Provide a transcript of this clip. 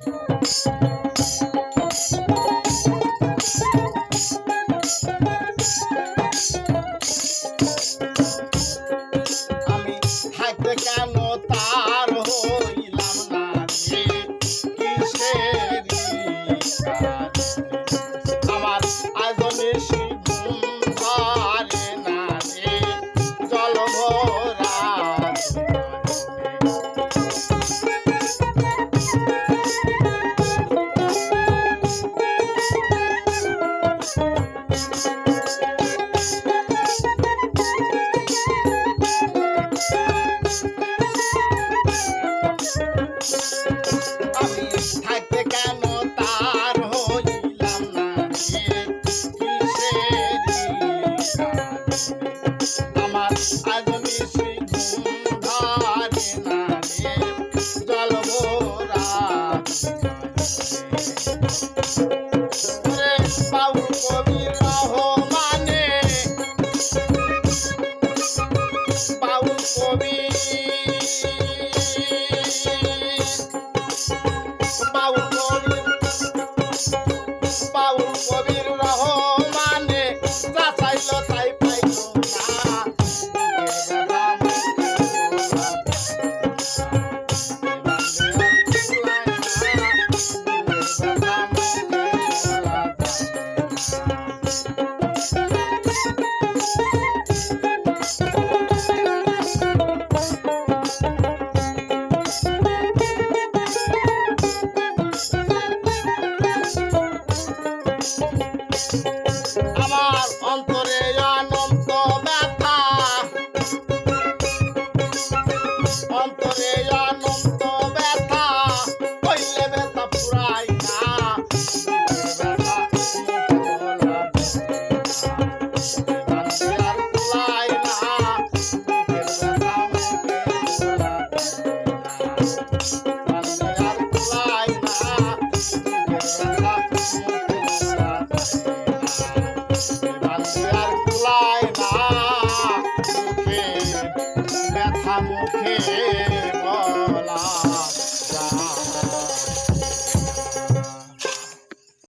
আমি থাকতে কেন তার হইলাম না রে কিসেরি কাজ আমার আজনে ঘুম ধরে না রে জল ভরা আমি থাকতে কেন তার হইলাম না রে কিসেরি আমার আজনি ঘুম ধরে না রে জল ভরা রে বাউল কবির রহমানে বাউল কবির বাউল কবির রহমানে যা চাইল তাই পাইল আমার অন্তরে অনন্ত ব্যথা অন্তরে অনন্ত ব্যথা কইলে ব্যথা পুরাই না ব্যথা আর পুরাই না ব্যথা আর পুরাই না ব্যথা মুখে